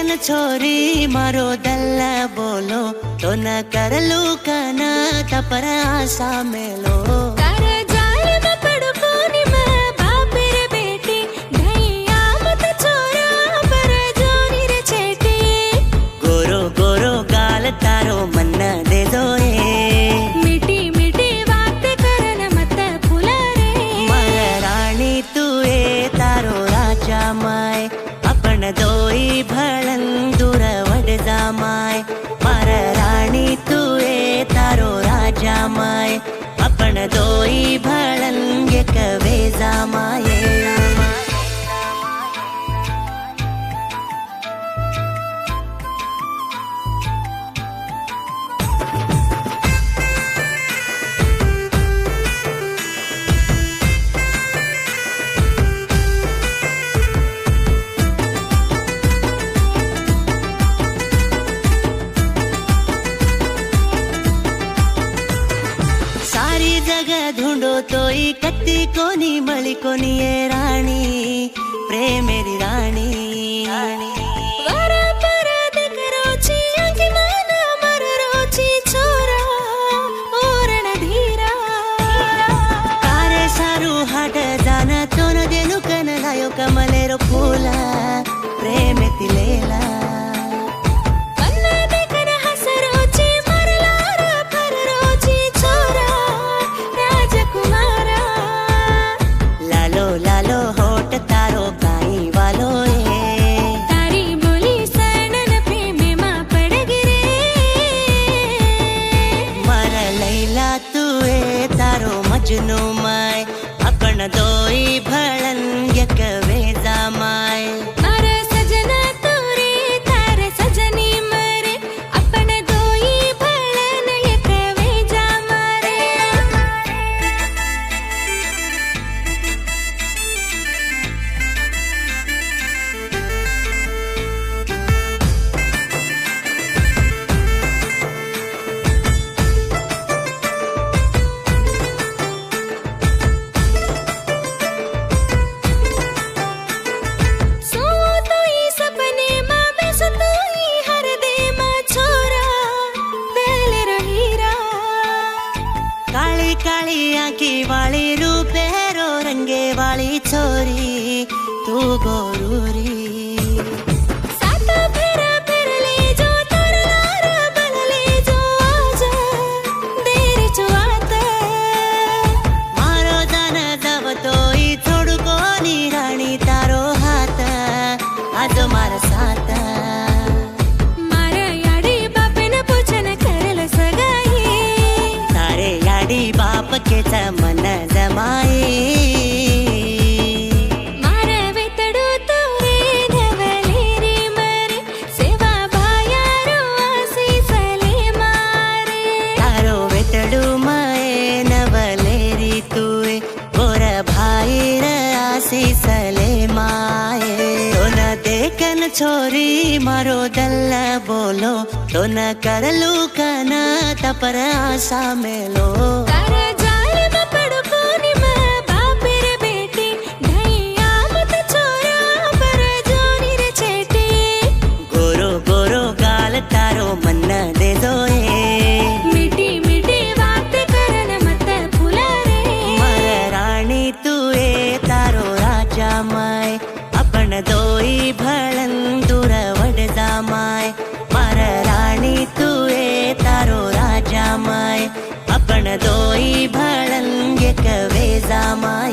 देखन छोरी मारो दल्ल बोलो तो न करलू कना तपर आशा मेलो गोरो गोरो गाल तारो मन दे दो मीठी मीठी बात करन मत भूला रे महारानी तू ए तारो राजा माय अपन दोई भळन दूर वड जा माय महारानी तू ए तारो राजा माय अपन दोई भळन एक वेजा माय सारी जगह ढूंढो तोई कत्ती कोनी मळी कोनी ये राणी प्रेम मेरी राणी वरा पर देख रोची अंगी मन मर रोची छोरा ओरण धीरा तारे सारू हाट जान तो न देनु कन लायो कमलेरो फूला प्रेम तिलेला लालो होट तारो काई वालो तारी बोली सनन पे में मां पड़ गिरे मर लैला तू ए तारो मजनू माय अपन दोई भळन एक वेजा माय मारे सजना तोरे तारे सजनी मरे अपन दोई भळन एक वेजा मारे काली काली आंखी वाली रूपे रो रंगे वाली छोरी तू गोरूरी साता फेरा फेर ले जो तरलार बल ले जो आजा देर चुआत मारो दान जब तोई छोड़ कोनी राणी तारो हाथ आज मार साथ मारा याडी बापेन पूछन करल सगाई तारे याडी बाप के मन जमाई मारा वेतडू तोरे नवलेरी मरे सेवा भायारो आसीसले मारे तारो वेतडू माए नवलेरी तुए गोर भाई रे आसीसले माए तो न देखन छोरी मारो दल्ल बोलो तो न करलू कना तपर आशा मेलो तारा जाल में पड़ो कोनी मां बापेर बेटी ढैया मत छोरा पर जोनी रे छेटी गोरो गोरो गाल तारो मन दे दो मीठी मीठी बात करन मत भूला रे महारानी तू ए तारो राजा माय अपन दोई भळन दूर वड जा माय महारानी तू ए तारो राजा माय अपन दोई भळन एक वेजा माय